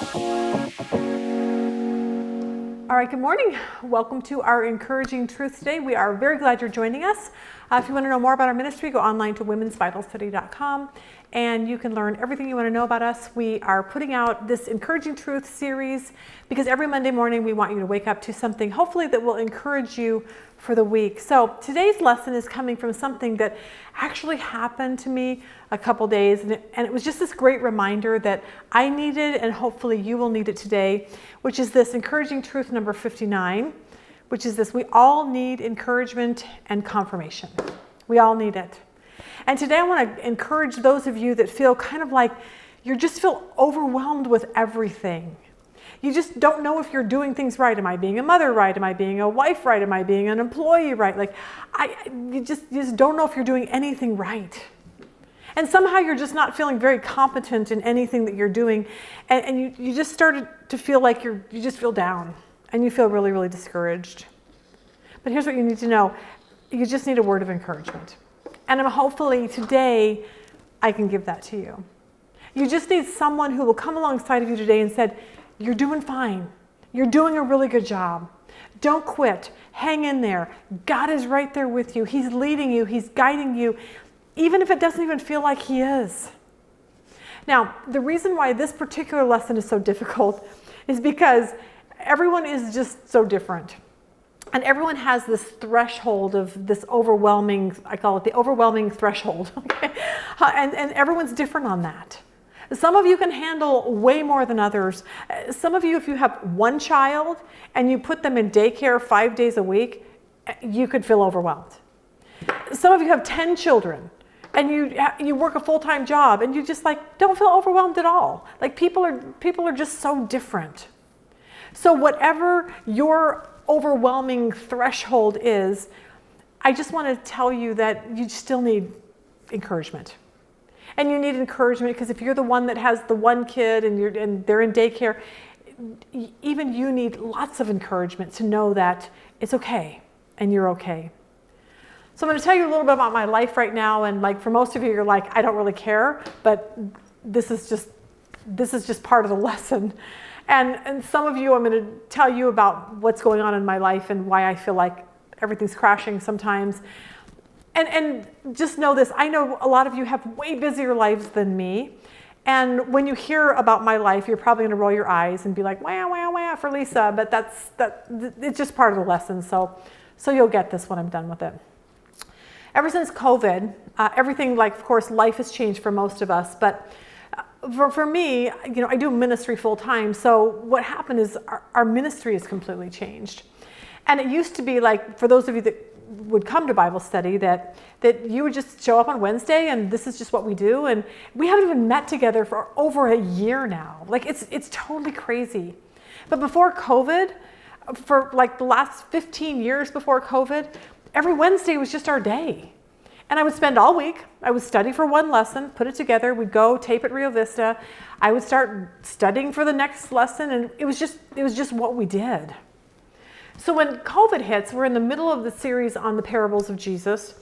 All right, good morning. Welcome to our Encouraging Truth today. We are very glad you're joining us. If you want to know more about our ministry, go online to womensbiblestudy.com and you can learn everything you want to know about us. We are putting out this Encouraging Truth series because every Monday morning we want you to wake up to something hopefully that will encourage you for the week. So today's lesson is coming from something that actually happened to me a couple days, and it was just this great reminder that I needed, and hopefully you will need it today, which is this Encouraging Truth number 59, which is this: we all need encouragement and confirmation. We all need it. And today I want to encourage those of you that feel kind of like you just feel overwhelmed with everything. You just don't know if you're doing things right. Am I being a mother right? Am I being a wife right? Am I being an employee right? Like, you just don't know if you're doing anything right. And somehow you're just not feeling very competent in anything that you're doing. And you just started to feel like you just feel down and you feel really, really discouraged. But here's what you need to know. You just need a word of encouragement. And hopefully today I can give that to you. You just need someone who will come alongside of you today and said, you're doing fine. You're doing a really good job. Don't quit. Hang in there. God is right there with you. He's leading you. He's guiding you, even if it doesn't even feel like He is. Now, the reason why this particular lesson is so difficult is because everyone is just so different. And everyone has this threshold of this overwhelming, I call it the overwhelming threshold. Okay? And everyone's different on that. Some of you can handle way more than others. Some of you, if you have one child and you put them in daycare 5 days a week, you could feel overwhelmed. Some of you have 10 children and you work a full-time job and you just don't feel overwhelmed at all. Like people are just so different. So whatever your overwhelming threshold is, I just want to tell you that you still need encouragement. And you need encouragement because if you're the one that has the one kid and they're in daycare, even you need lots of encouragement to know that it's okay and you're okay. So I'm going to tell you a little bit about my life right now, and for most of you, you're like, I don't really care, but this is just part of the lesson. And some of you, I'm going to tell you about what's going on in my life and why I feel like everything's crashing sometimes. And just know this, I know a lot of you have way busier lives than me. And when you hear about my life, you're probably going to roll your eyes and be like, wah, wah, wah for Lisa. But it's just part of the lesson. So you'll get this when I'm done with it. Ever since COVID, everything, of course, life has changed for most of us. But for me, I do ministry full time. So what happened is our ministry has completely changed. And it used to be for those of you that would come to Bible study, that you would just show up on Wednesday and this is just what we do. And we haven't even met together for over a year now. It's totally crazy. But before COVID, for the last 15 years before COVID, every Wednesday was just our day. And I would spend all week, I would study for one lesson, put it together, we'd go tape at Rio Vista. I would start studying for the next lesson, and it was just what we did. So when COVID hits, we're in the middle of the series on the parables of Jesus.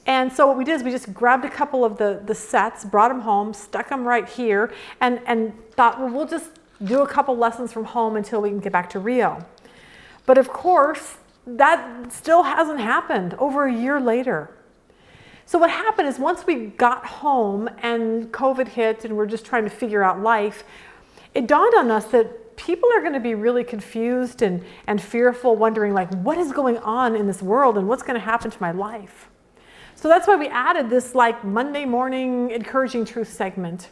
And so what we did is we just grabbed a couple of the sets, brought them home, stuck them right here, and thought, well, we'll just do a couple lessons from home until we can get back to Rio. But of course, that still hasn't happened over a year later. So what happened is once we got home and COVID hit and we're just trying to figure out life, it dawned on us that people are going to be really confused and fearful, wondering what is going on in this world and what's going to happen to my life. So that's why we added this Monday morning Encouraging Truth segment.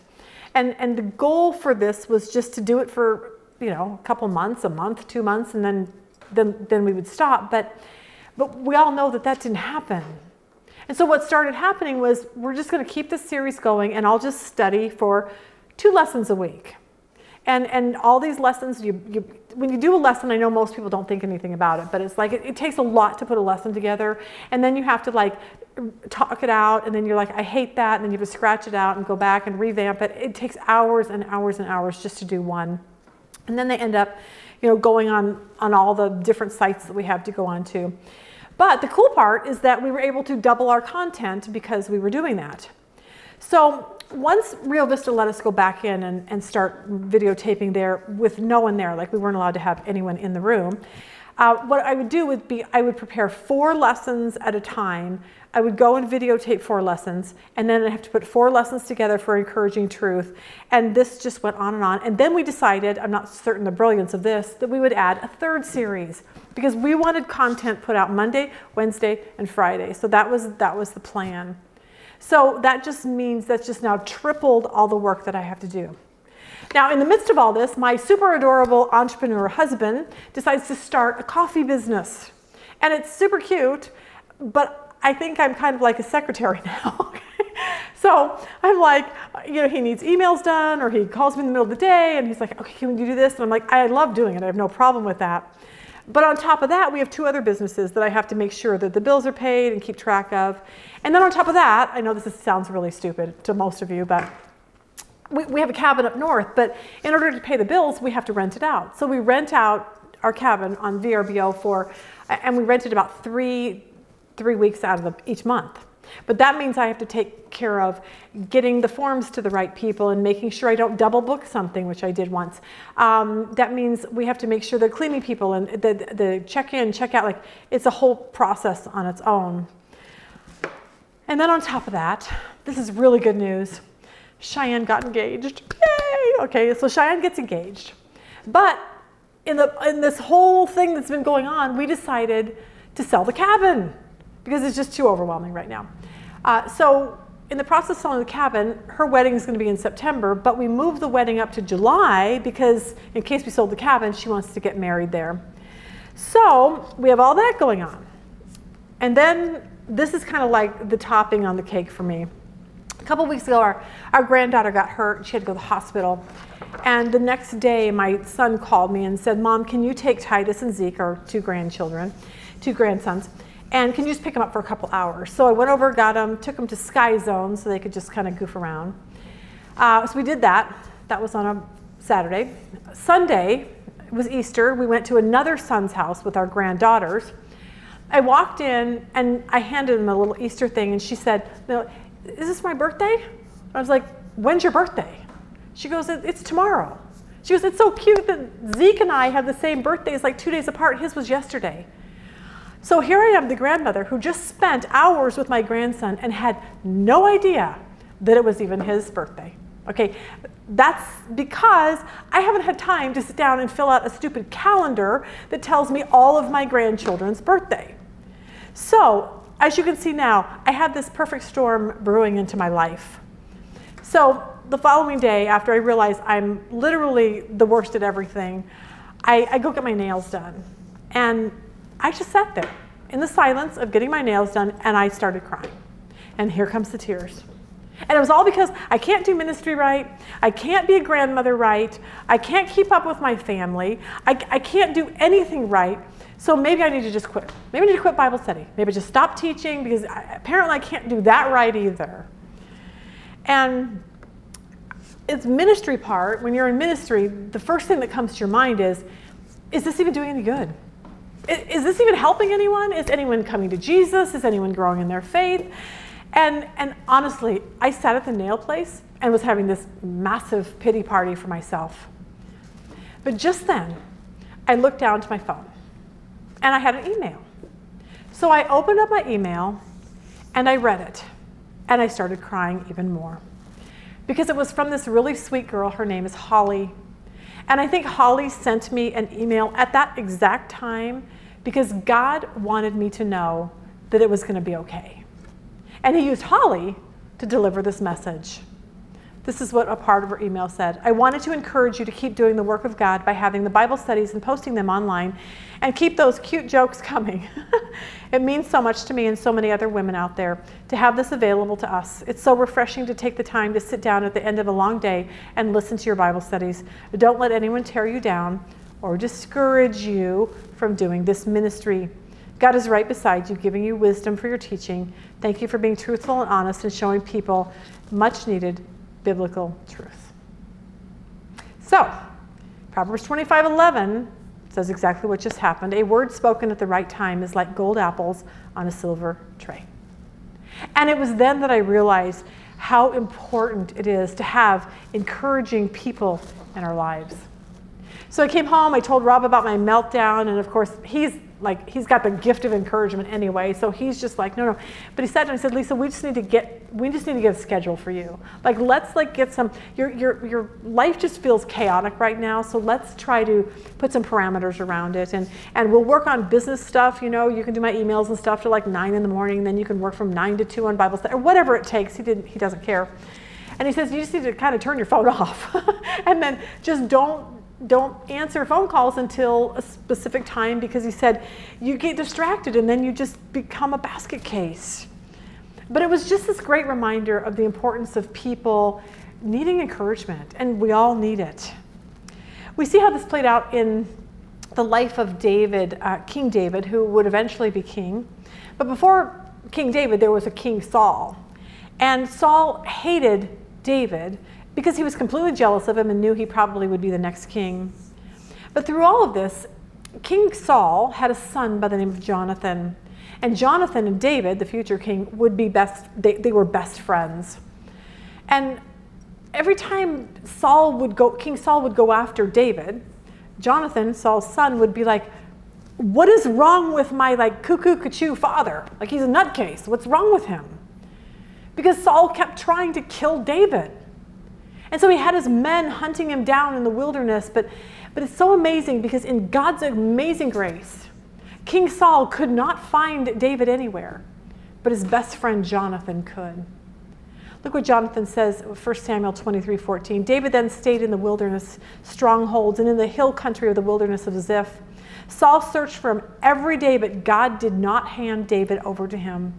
And the goal for this was just to do it for, a couple months, a month, 2 months, and then we would stop. But we all know that didn't happen. And so what started happening was we're just going to keep this series going, and I'll just study for 2 lessons a week. And all these lessons, when you do a lesson, I know most people don't think anything about it, but it's it takes a lot to put a lesson together. And then you have to talk it out, and then you're I hate that, and then you have to scratch it out and go back and revamp it. It takes hours and hours and hours just to do one. And then they end up, going on all the different sites that we have to go on to. But the cool part is that we were able to double our content because we were doing that. So once Rio Vista let us go back in and start videotaping there with no one there, like we weren't allowed to have anyone in the room, what I would do would be I would prepare 4 lessons at a time. I would go and videotape 4 lessons, and then I have to put 4 lessons together for Encouraging Truth. And this just went on and on. And then we decided, I'm not certain the brilliance of this, that we would add a 3rd series because we wanted content put out Monday, Wednesday, and Friday. So that was the plan. So that just means that's just now tripled all the work that I have to do. Now, in the midst of all this, my super adorable entrepreneur husband decides to start a coffee business. And it's super cute, but I think I'm kind of like a secretary now. So I'm like, he needs emails done, or he calls me in the middle of the day, and he's like, okay, can you do this? And I'm like, I love doing it. I have no problem with that. But on top of that, we have 2 other businesses that I have to make sure that the bills are paid and keep track of. And then on top of that, I know this sounds really stupid to most of you, but we have a cabin up north, but in order to pay the bills, we have to rent it out. So we rent out our cabin on VRBO and we rent it about 3 weeks out of each month. But that means I have to take care of getting the forms to the right people and making sure I don't double book something, which I did once. That means we have to make sure the cleaning people and the check-in, check-out, like it's a whole process on its own. And then on top of that, this is really good news. Cheyenne got engaged. Yay! Okay, so Cheyenne gets engaged. But in this whole thing that's been going on, we decided to sell the cabin because it's just too overwhelming right now. So in the process of selling the cabin, her wedding is going to be in September, but we moved the wedding up to July because in case we sold the cabin, she wants to get married there. So we have all that going on. And then this is kind of like the topping on the cake for me. A couple weeks ago, our granddaughter got hurt. She had to go to the hospital. And the next day, my son called me and said, Mom, can you take Titus and Zeke, our 2 grandsons, and can you just pick them up for a couple hours? So I went over, got them, took them to Sky Zone so they could just kind of goof around. So we did that. That was on a Saturday. Sunday was Easter. We went to another son's house with our granddaughters. I walked in and I handed them a little Easter thing, and she said, is this my birthday? I was like, when's your birthday? She goes, it's tomorrow. She goes, it's so cute that Zeke and I have the same birthdays, like 2 days apart. His was yesterday. So here I am, the grandmother, who just spent hours with my grandson and had no idea that it was even his birthday. Okay, that's because I haven't had time to sit down and fill out a stupid calendar that tells me all of my grandchildren's birthday. So, as you can see now, I had this perfect storm brewing into my life. So the following day, after I realized I'm literally the worst at everything, I go get my nails done. And I just sat there in the silence of getting my nails done, and I started crying. And here comes the tears. And it was all because I can't do ministry right. I can't be a grandmother right. I can't keep up with my family. I can't do anything right. So maybe I need to just quit. Maybe I need to quit Bible study. Maybe just stop teaching because apparently I can't do that right either. And it's ministry part. When you're in ministry, the first thing that comes to your mind is this even doing any good? Is this even helping anyone? Is anyone coming to Jesus? Is anyone growing in their faith? And honestly, I sat at the nail place and was having this massive pity party for myself. But just then, I looked down to my phone. And I had an email. So I opened up my email and I read it. And I started crying even more. Because it was from this really sweet girl. Her name is Holly. And I think Holly sent me an email at that exact time because God wanted me to know that it was going to be okay. And he used Holly to deliver this message. This is what a part of her email said. I wanted to encourage you to keep doing the work of God by having the Bible studies and posting them online, and keep those cute jokes coming. It means so much to me and so many other women out there to have this available to us. It's so refreshing to take the time to sit down at the end of a long day and listen to your Bible studies. Don't let anyone tear you down or discourage you from doing this ministry. God is right beside you, giving you wisdom for your teaching. Thank you for being truthful and honest and showing people much needed biblical truth. So, Proverbs 25:11 says exactly what just happened. A word spoken at the right time is like gold apples on a silver tray. And it was then that I realized how important it is to have encouraging people in our lives. So I came home, I told Rob about my meltdown, and of course he's got the gift of encouragement anyway, so he's just like, no. But he sat down and said, Lisa, we just need to get a schedule for you. Let's get some, your life just feels chaotic right now, so let's try to put some parameters around it, and we'll work on business stuff. You can do my emails and stuff till 9 in the morning, then you can work from 9 to 2 on Bible study, or whatever it takes. He doesn't care. And he says, you just need to kind of turn your phone off, and then just don't answer phone calls until a specific time, because he said you get distracted and then you just become a basket case. But it was just this great reminder of the importance of people needing encouragement, and we all need it. We see how this played out in the life of David, King David, who would eventually be king. But before King David, there was a King Saul. And Saul hated David because he was completely jealous of him and knew he probably would be the next king. But through all of this, King Saul had a son by the name of Jonathan. And Jonathan and David, the future king, would be they were best friends. And every time King Saul would go after David, Jonathan, Saul's son, would be like, what is wrong with my cuckoo-cuckoo father? He's a nutcase. What's wrong with him? Because Saul kept trying to kill David. And so he had his men hunting him down in the wilderness, but it's so amazing because in God's amazing grace, King Saul could not find David anywhere, but his best friend Jonathan could. Look what Jonathan says, 1 Samuel 23:14. David then stayed in the wilderness strongholds and in the hill country of the wilderness of Ziph. Saul searched for him every day, but God did not hand David over to him.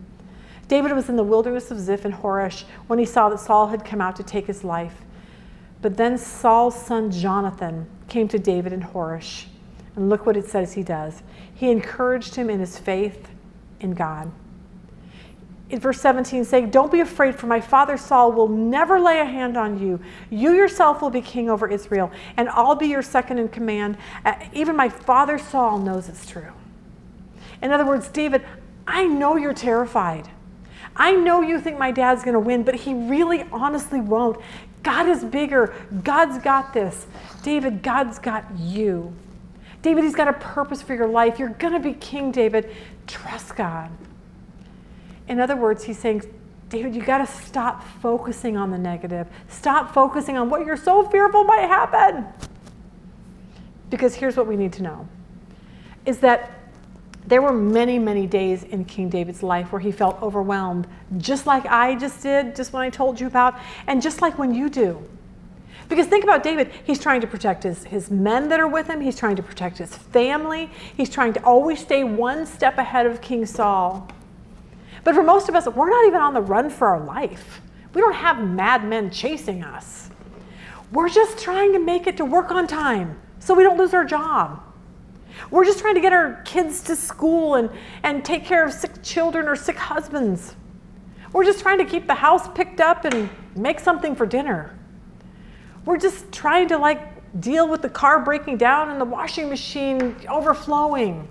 David was in the wilderness of Ziph and Horesh when he saw that Saul had come out to take his life. But then Saul's son Jonathan came to David in Horesh. And look what it says he does. He encouraged him in his faith in God. In verse 17 saying, don't be afraid, for my father Saul will never lay a hand on you. You yourself will be king over Israel, and I'll be your second in command. Even my father Saul knows it's true. In other words, David, I know you're terrified. I know you think my dad's going to win, but he really honestly won't. God is bigger. God's got this. David, God's got you. David, he's got a purpose for your life. You're going to be king, David. Trust God. In other words, he's saying, David, you got to stop focusing on the negative. Stop focusing on what you're so fearful might happen. Because here's what we need to know, is that there were many, many days in King David's life where he felt overwhelmed, just like I just did, just when I told you about, and just like when you do. Because think about David, he's trying to protect his men that are with him, he's trying to protect his family, he's trying to always stay one step ahead of King Saul. But for most of us, we're not even on the run for our life. We don't have mad men chasing us. We're just trying to make it to work on time so we don't lose our job. We're just trying to get our kids to school and take care of sick children or sick husbands. We're just trying to keep the house picked up and make something for dinner. We're just trying to deal with the car breaking down and the washing machine overflowing.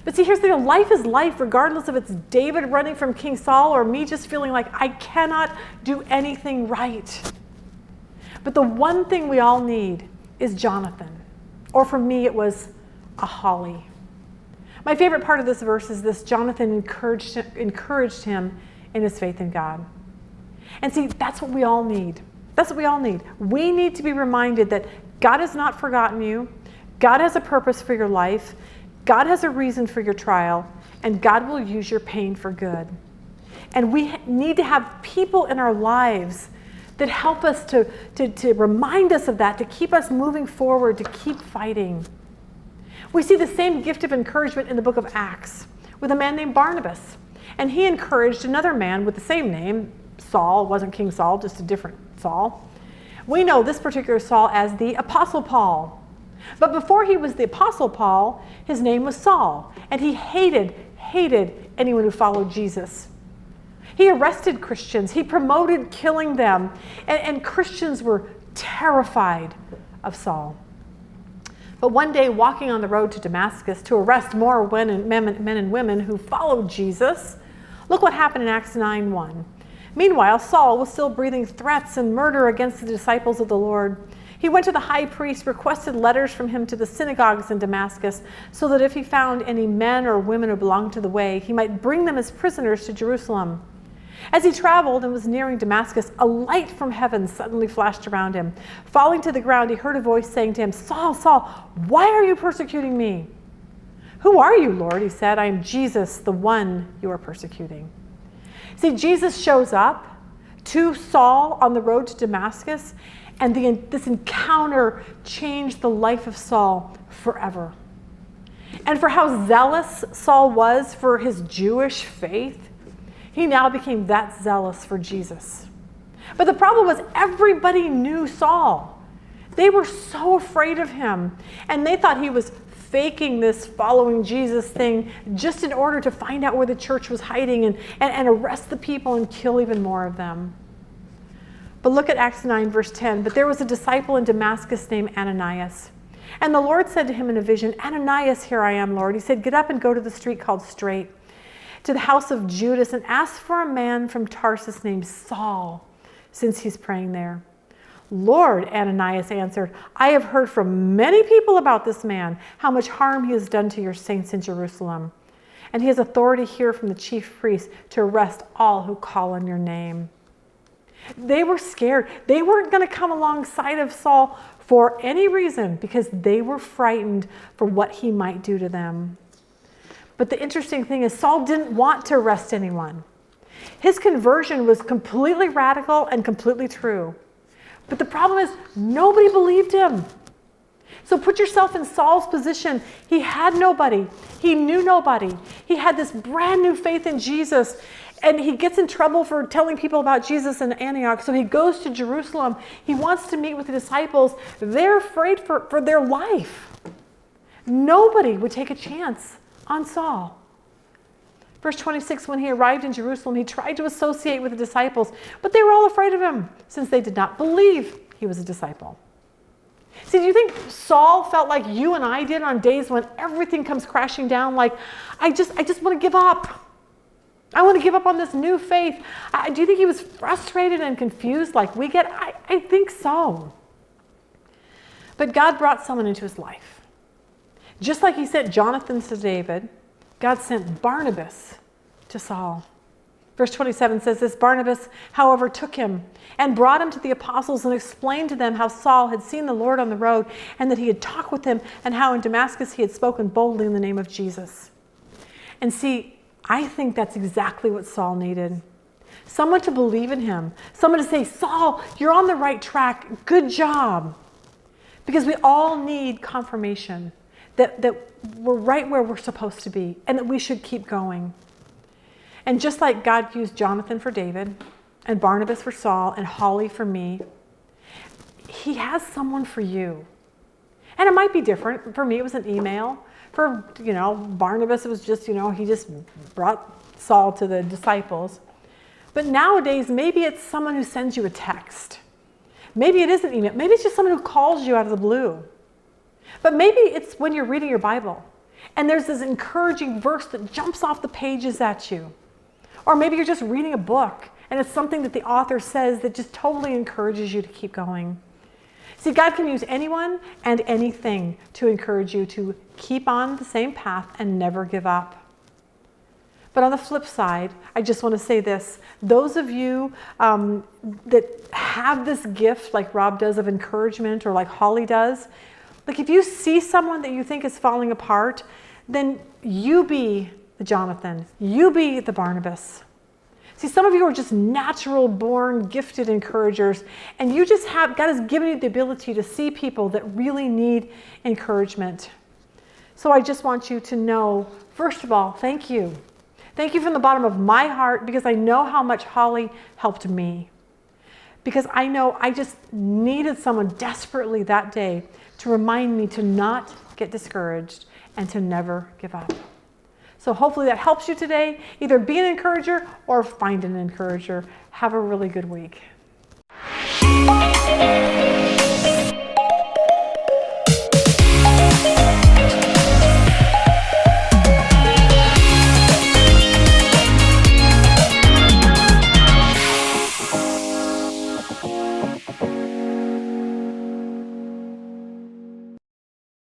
But see, here's the deal. Life is life, regardless if it's David running from King Saul or me just feeling like I cannot do anything right. But the one thing we all need is Jonathan. Or for me, it was a holly. My favorite part of this verse is this: Jonathan encouraged him in his faith in God. And see, that's what we all need. That's what we all need. We need to be reminded that God has not forgotten you. God has a purpose for your life. God has a reason for your trial, and God will use your pain for good. And we need to have people in our lives that help us to remind us of that, to keep us moving forward, to keep fighting. We see the same gift of encouragement in the book of Acts with a man named Barnabas. And he encouraged another man with the same name, Saul. It wasn't King Saul, just a different Saul. We know this particular Saul as the Apostle Paul. But before he was the Apostle Paul, his name was Saul. And he hated anyone who followed Jesus. He arrested Christians. He promoted killing them. And Christians were terrified of Saul. But one day, walking on the road to Damascus to arrest more men and women who followed Jesus, look what happened in Acts 9:1. Meanwhile, Saul was still breathing threats and murder against the disciples of the Lord. He went to the high priest, requested letters from him to the synagogues in Damascus, so that if he found any men or women who belonged to the way, he might bring them as prisoners to Jerusalem. As he traveled and was nearing Damascus, a light from heaven suddenly flashed around him. Falling to the ground, he heard a voice saying to him, "Saul, Saul, why are you persecuting me?" "Who are you, Lord?" he said. "I am Jesus, the one you are persecuting." See, Jesus shows up to Saul on the road to Damascus, and this encounter changed the life of Saul forever. And for how zealous Saul was for his Jewish faith, he now became that zealous for Jesus. But the problem was everybody knew Saul. They were so afraid of him, and they thought he was faking this following Jesus thing just in order to find out where the church was hiding and arrest the people and kill even more of them. But look at Acts 9, verse 10. "But there was a disciple in Damascus named Ananias. And the Lord said to him in a vision, 'Ananias, here I am, Lord.' He said, 'Get up and go to the street called Straight, to the house of Judas, and ask for a man from Tarsus named Saul, since he's praying there.' 'Lord,' Ananias answered, 'I have heard from many people about this man, how much harm he has done to your saints in Jerusalem. And he has authority here from the chief priests to arrest all who call on your name.'" They were scared. They weren't going to come alongside of Saul for any reason because they were frightened for what he might do to them. But the interesting thing is Saul didn't want to arrest anyone. His conversion was completely radical and completely true. But the problem is nobody believed him. So put yourself in Saul's position. He had nobody. He knew nobody. He had this brand new faith in Jesus. And he gets in trouble for telling people about Jesus in Antioch. So he goes to Jerusalem. He wants to meet with the disciples. They're afraid for their life. Nobody would take a chance on Saul. Verse 26, when he arrived in Jerusalem, he tried to associate with the disciples, but they were all afraid of him since they did not believe he was a disciple. See, do you think Saul felt like you and I did on days when everything comes crashing down? Like, I just want to give up. I want to give up on this new faith. Do you think he was frustrated and confused like we get? I think so. But God brought someone into his life. Just like he sent Jonathan to David, God sent Barnabas to Saul. Verse 27 says this, "Barnabas, however, took him and brought him to the apostles and explained to them how Saul had seen the Lord on the road and that he had talked with him and how in Damascus he had spoken boldly in the name of Jesus." And see, I think that's exactly what Saul needed. Someone to believe in him. Someone to say, "Saul, you're on the right track. Good job." Because we all need confirmation that we're right where we're supposed to be and that we should keep going. And just like God used Jonathan for David and Barnabas for Saul and Holly for me, he has someone for you. And it might be different. For me, it was an email. For, Barnabas, it was just, he just brought Saul to the disciples. But nowadays, maybe it's someone who sends you a text. Maybe it is an email. Maybe it's just someone who calls you out of the blue. But maybe it's when you're reading your Bible and there's this encouraging verse that jumps off the pages at you. Or maybe you're just reading a book and it's something that the author says that just totally encourages you to keep going. See, God can use anyone and anything to encourage you to keep on the same path and never give up. But on the flip side, I just want to say this. Those of you that have this gift like Rob does of encouragement or like Holly does, like if you see someone that you think is falling apart, then you be the Jonathan. You be the Barnabas. See, some of you are just natural born gifted encouragers, and you just God has given you the ability to see people that really need encouragement. So I just want you to know, first of all, thank you. Thank you from the bottom of my heart, because I know how much Holly helped me. Because I know I just needed someone desperately that day to remind me to not get discouraged and to never give up. So hopefully that helps you today. Either be an encourager or find an encourager. Have a really good week. you.